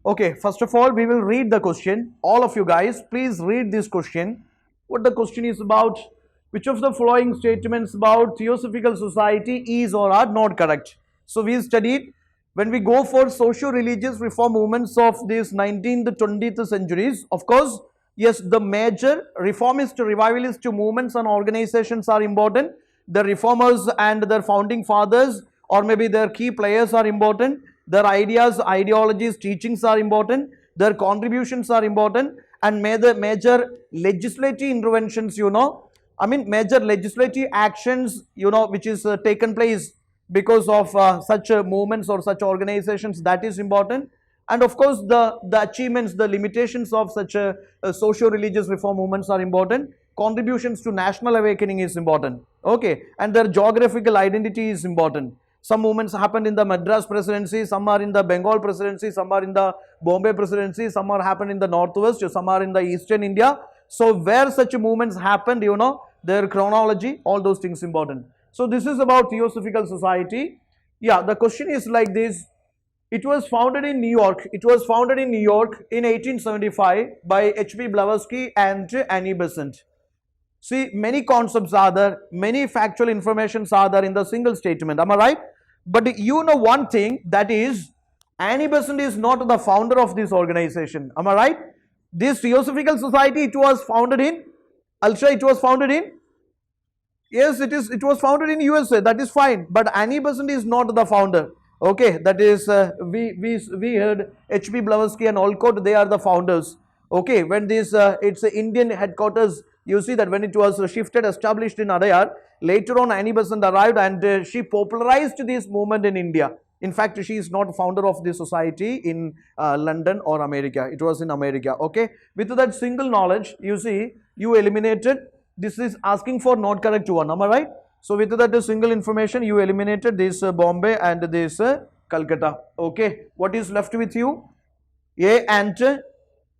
Okay, first of all, we will read the question. All of you guys, please read this question. What the question is about: which of the following statements about Theosophical Society is or are not correct? So we studied, when we go for socio-religious reform movements of these 19th, 20th centuries, of course, yes, the major reformist, revivalist movements and organizations are important. The reformers and their founding fathers, or maybe their key players, are important. Their ideas, ideologies, teachings are important. Their contributions are important. And major legislative interventions, major legislative actions, which is taken place because of such movements or such organizations, that is important. And of course, the achievements, the limitations of such socio-religious reform movements are important. Contributions to national awakening is important. Okay, and their geographical identity is important. Some movements happened in the Madras presidency, some are in the Bengal presidency, some are in the Bombay presidency, some are happened in the northwest, some are in the eastern India. So where such movements happened, their chronology, all those things important. So this is about Theosophical Society. Yeah, the question is like this. It was founded in New York. It was founded in New York in 1875 by H.P. Blavatsky and Annie Besant. See, many concepts are there, many factual informations are there in the single statement. Am I right? But you know one thing, that is, Annie Besant is not the founder of this organization. Am I right? This Theosophical Society, it was founded in, Alsha, it was founded in, yes, it was founded in USA, that is fine. But Annie Besant is not the founder. Okay, that is, we heard H.P. Blavatsky and Olcott, they are the founders. Okay, when this, it's Indian headquarters, you see that when it was shifted, established in Adayar, later on Annie Besant arrived and she popularized this movement in India. In fact, she is not founder of this society in London or America. It was in America. Okay, with that single knowledge, you see, you eliminated, this is asking for not correct one. Am I right? So with that single information, you eliminated this Bombay and this Calcutta. Okay, what is left with you? A and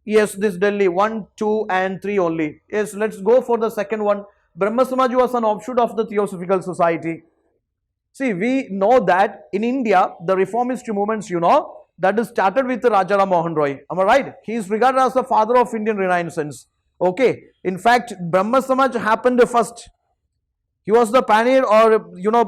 yes, this Delhi, 1, 2 and 3 only. Yes, let's go for the second one. Brahma Samaj was an offshoot of the Theosophical Society. See, we know that in India, the reformist movements, that is started with Rajaram Mohan Roy. Am I right? He is regarded as the father of Indian Renaissance. Okay, in fact, Brahma Samaj happened first. He was the pioneer, or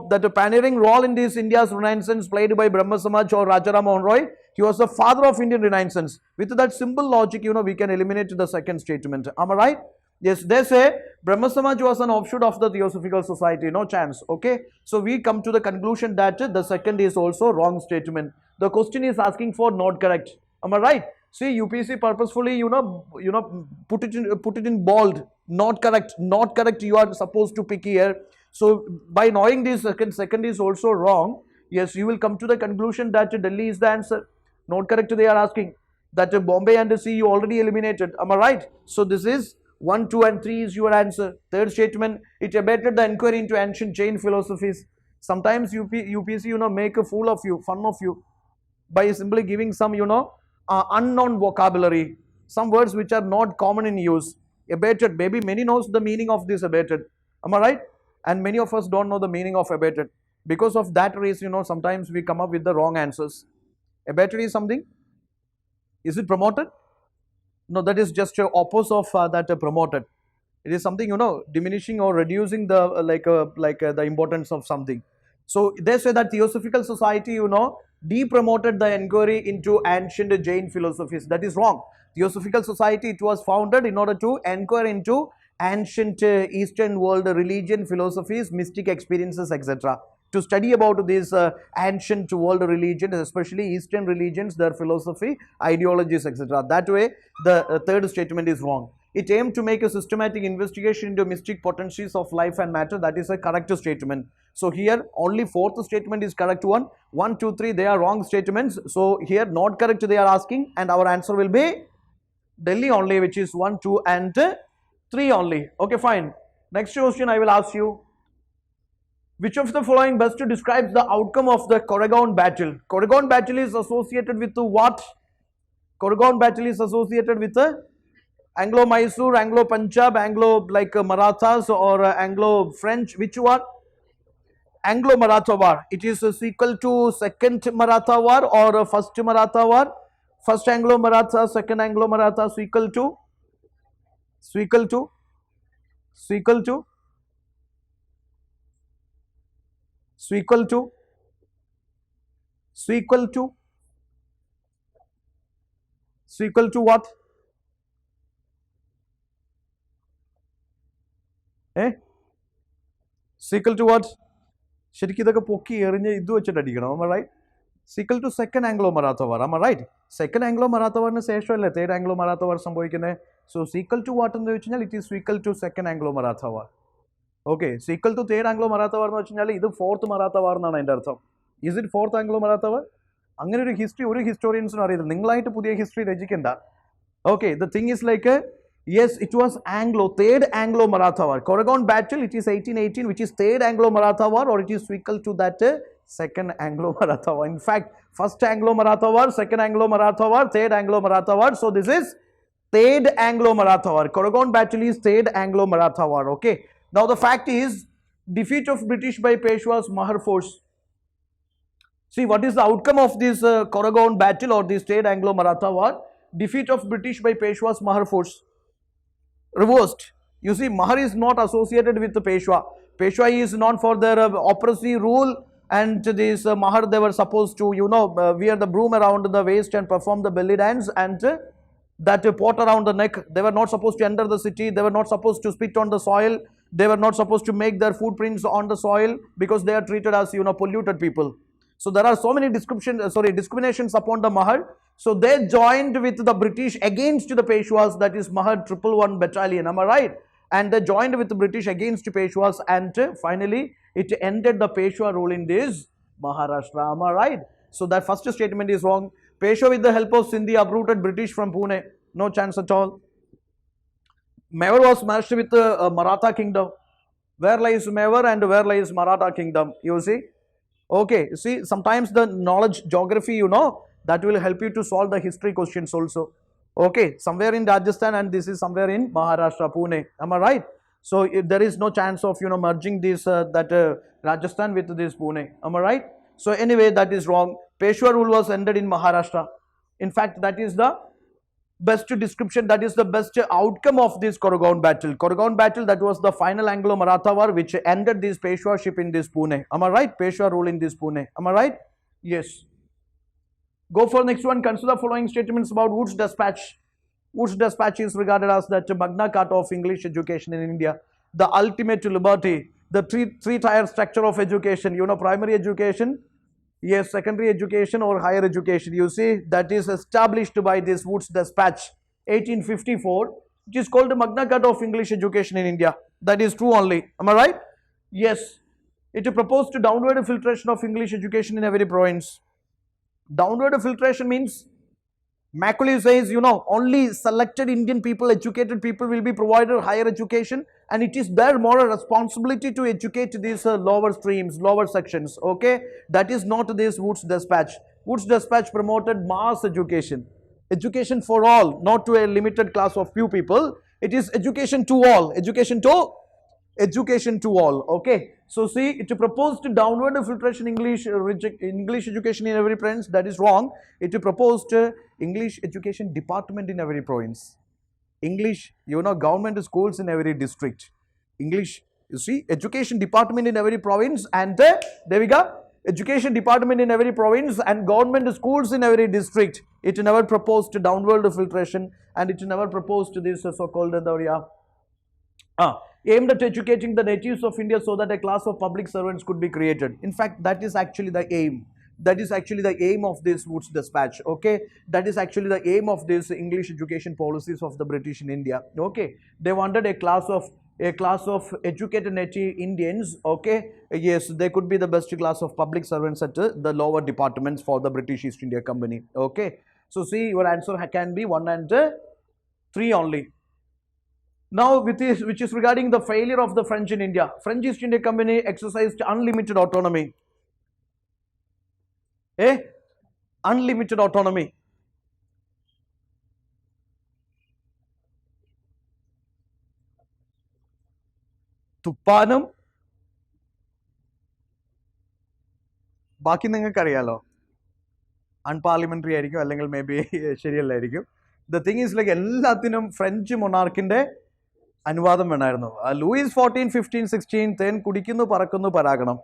that pioneering role in this India's Renaissance played by Brahma Samaj or Rajaram Mohan Roy. He was the father of Indian Renaissance. With that simple logic, we can eliminate the second statement. Am I right? Yes, they say Brahma Samaj was an offshoot of the Theosophical Society. No chance. Okay. So we come to the conclusion that the second is also wrong statement. The question is asking for not correct. Am I right? See, UPC purposefully, put it in bold. Not correct. Not correct. You are supposed to pick here. So by knowing this second is also wrong. Yes, you will come to the conclusion that Delhi is the answer. Not correct. They are asking that Bombay and the sea you already eliminated. Am I right? So this is 1, 2 and 3 is your answer. Third statement, it abated the inquiry into ancient Jain philosophies. Sometimes UPC, make a fool of you, fun of you, by simply giving some, unknown vocabulary, some words which are not common in use. Abated, maybe many knows the meaning of this abated. Am I right? And many of us don't know the meaning of abated. Because of that reason, sometimes we come up with the wrong answers. Abated is something? Is it promoted? No, that is just opposite of that promoted. It is something, diminishing or reducing the the importance of something. So they say that Theosophical Society, de-promoted the inquiry into ancient Jain philosophies. That is wrong. Theosophical Society, it was founded in order to inquire into ancient Eastern world religion, philosophies, mystic experiences, etc. To study about these ancient world religions, especially Eastern religions, their philosophy, ideologies, etc. That way, the third statement is wrong. It aimed to make a systematic investigation into mystic potencies of life and matter. That is a correct statement. So here, only fourth statement is correct one. 1, 2, 3, they are wrong statements. So here, not correct they are asking, and our answer will be Delhi only, which is 1, 2 and 3 only. Okay, fine. Next question I will ask you. Which of the following best describes the outcome of the Koregaon battle? Koregaon battle is associated with what? Koregaon battle is associated with Anglo-Mysore, Anglo-Punjab, Marathas or Anglo-French. Which one? Anglo-Maratha War. It is a sequel to second Maratha War or first Maratha War? First Anglo-Maratha, second Anglo-Maratha, equal to, equal to, equal to, equal to, equal to, equal to what? Eh? Equal to what? ശരിക്കും ഇതൊക്കെ പൊക്കി എറിഞ്ഞ് ഇത് വെച്ചിട്ട് അടിക്കണം. Am I right? Equal to second Anglo-Maratha War. Am I right? Second Anglo-Maratha Warന് ശേഷമല്ലേ third Anglo-Maratha War സംഭവിക്കുന്നത്. So equal to what എന്ന് വെച്ച് കഴിഞ്ഞാൽ it is equal to second Anglo-Maratha War. Okay, equal to third Anglo-Maratha War എന്ന് വെച്ച് കഴിഞ്ഞാൽ ഇത് fourth Maratha War എന്നാണ് അതിൻ്റെ അർത്ഥം. Is it fourth Anglo-Maratha War? അങ്ങനെ ഒരു ഹിസ്റ്ററി ഒരു ഹിസ്റ്റോറിയൻസിനും അറിയില്ല. നിങ്ങളായിട്ട് പുതിയ history രചിക്കണ്ട. Okay, the thing is like yes, it was third Anglo-Maratha War. Koregaon battle, it is 1818, which is third Anglo-Maratha War, or it is equal to that second Anglo-Maratha War. In fact, first Anglo-Maratha War, second Anglo-Maratha War, third Anglo-Maratha War. So this is third Anglo-Maratha War. Koregaon battle is third Anglo-Maratha War. Okay. Now the fact is, defeat of British by Peshwa's Mahar force. See, what is the outcome of this Koregaon battle or this third Anglo-Maratha War? Defeat of British by Peshwa's Mahar force. Reversed. You see, Mahar is not associated with the Peshwa. Peshwa is known for their oppressive rule, and this Mahar, they were supposed to, wear the broom around the waist and perform the belly dance and that pot around the neck. They were not supposed to enter the city. They were not supposed to spit on the soil. They were not supposed to make their footprints on the soil because they are treated as, polluted people. So there are so many discriminations upon the Mahar. So they joined with the British against the Peshwas, that is Mahar 111 battalion. Am I right? And they joined with the British against Peshwas, and finally it ended the Peshwa rule in this Maharashtra. Am I right? So that first statement is wrong. Peshwa with the help of Sindhi uprooted British from Pune. No chance at all. Mewar was smashed with the Maratha kingdom. Where lies Mewar and where lies Maratha kingdom? You see? Okay, see, sometimes the knowledge, geography, that will help you to solve the history questions also. Okay, somewhere in Rajasthan and this is somewhere in Maharashtra, Pune. Am I right? So there is no chance of, merging this, Rajasthan with this Pune. Am I right? So anyway, that is wrong. Peshwa rule was ended in Maharashtra. In fact, that is the best description, that is the best outcome of this Koregaon battle. Koregaon battle, that was the final Anglo-Maratha War which ended this Peshwaship in this Pune. Am I right? Peshwa rule in this Pune. Am I right? Yes. Go for next one. Consider the following statements about Wood's dispatch. Wood's dispatch is regarded as the Magna Carta of English education in India, the ultimate liberty, the three-tier structure of education, primary education, yes, secondary education or higher education. You see, that is established by this Wood's dispatch 1854, which is called the Magna Carta of English education in India. That is true only. Am I right? Yes. It proposed to downward filtration of English education in every province. Downward filtration means Macaulay says, only selected Indian people, educated people will be provided higher education, and it is their moral responsibility to educate these lower streams, lower sections. Okay, that is not this Wood's dispatch. Wood's dispatch promoted mass education, education for all, not to a limited class of few people. It is education to all, education to all. Okay, so see, it proposed downward filtration English education in every province. That is wrong. It proposed English education department in every province. English, government schools in every district. English, you see, education department in every province, and there we go. Education department in every province and government schools in every district. It never proposed downward filtration, and it never proposed this so-called aimed at educating the natives of India so that a class of public servants could be created. In fact, that is actually the aim. That is actually the aim of this Wood's dispatch. Okay, that is actually the aim of this English education policies of the British in India. Okay, they wanted a class of educated native Indians. Okay, yes, they could be the best class of public servants at the lower departments for the British East India Company. Okay, so see, your answer can be 1 and 3 only. Now, which is regarding the failure of the French in India. French East India Company exercised unlimited autonomy. Unlimited autonomy. തുപ്പാനും ബാക്കി നിങ്ങൾക്ക് അറിയാലോ. Unparliamentary ആയിരിക്കും, അല്ലെങ്കിൽ may be ശരിയല്ലായിരിക്കും. The thing is like എല്ലാത്തിനും French മൊണാർക്കിന്റെ അനുവാദം വേണമായിരുന്നു. ലൂയിസ് 14, 15, 16 തേൻ കുടിക്കുന്നു പറക്കുന്നു പരാഗണം.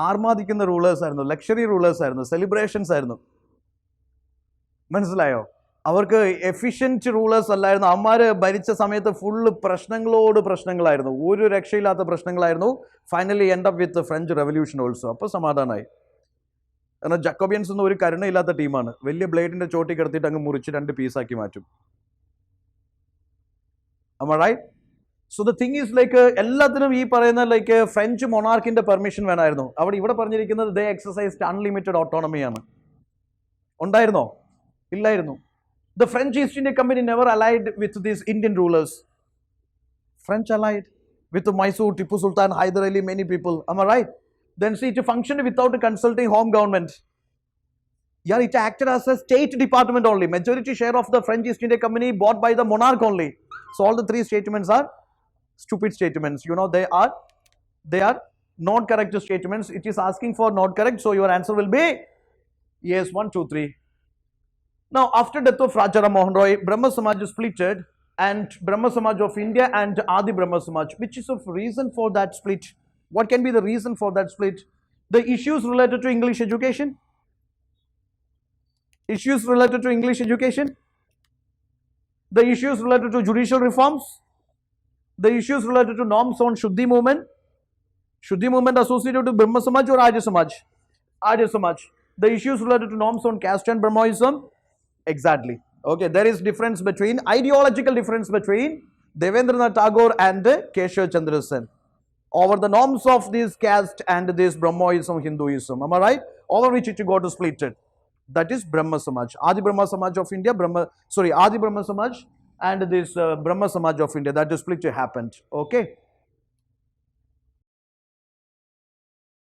ആർമാദിക്കുന്ന റൂളേഴ്സ് ആയിരുന്നു, ലക്ഷറി റൂളേഴ്സ് ആയിരുന്നു, സെലിബ്രേഷൻസ് ആയിരുന്നു. മനസ്സിലായോ? അവർക്ക് എഫിഷ്യൻറ്റ് റൂളേഴ്സ് അല്ലായിരുന്നു. അവന്മാർ ഭരിച്ച സമയത്ത് ഫുള്ള് പ്രശ്നങ്ങളോട് പ്രശ്നങ്ങളായിരുന്നു, ഒരു രക്ഷയില്ലാത്ത പ്രശ്നങ്ങളായിരുന്നു. Finally end up with French revolution also. അപ്പോൾ സമാധാനമായി. കാരണം ജക്കോബിയൻസ് ഒന്നും ഒരു കരുണയില്ലാത്ത ടീമാണ്. വലിയ ബ്ലേഡിന്റെ ചോട്ടി കിടത്തിയിട്ട് അങ്ങ് മുറിച്ച് 2 പീസാക്കി മാറ്റും. Am I right? So the thing is like എല്ലാത്തിനും ഈ പറയുന്ന ലൈക്ക് ഫ്രഞ്ച് മൊണാർക്കിന്റെ പെർമിഷൻ വേണമായിരുന്നു. അവിടെ ഇവിടെ പറഞ്ഞിരിക്കുന്നത് ദേ എക്സസൈസ്ഡ് അൺലിമിറ്റഡ് ഓട്ടോണമി ആണ്. ഉണ്ടായിരുന്നോ? ഇല്ലായിരുന്നു. The French East India Company never allied with these Indian rulers. French allied with Mysore, Tipu Sultan, Hyder Ali, many people. Am I right? Then see, it functioned without consulting home government. Yeah, it acted as a state department only. Majority share of the French East India Company bought by the monarch only. So all the 3 statements are stupid statements. You know, they are not correct statements. It is asking for not correct. So your answer will be yes, 1, 2, 3. Now, after death of Raja Ram Mohan Roy, Brahma Samaj is splitted, and Brahma Samaj of India and Adi Brahma Samaj. Which is the reason for that split? What can be the reason for that split? The issues related to English education. Issues related to English education. The issues related to judicial reforms. The issues related to norms on Shuddhi movement. Shuddhi movement associated with Brahma Samaj or Arya Samaj? Arya Samaj. The issues related to norms on caste and Brahmoism. Exactly. Okay, there is difference between, ideological difference between Devendranath Tagore and Keshav Chandra Sen over the norms of this caste and this Brahmoism, Hinduism. Am I right? Over which it got splitted. That is Brahma Samaj. Adi Brahma Samaj of India, Adi Brahma Samaj and this Brahma Samaj of India, that is split happened. Okay.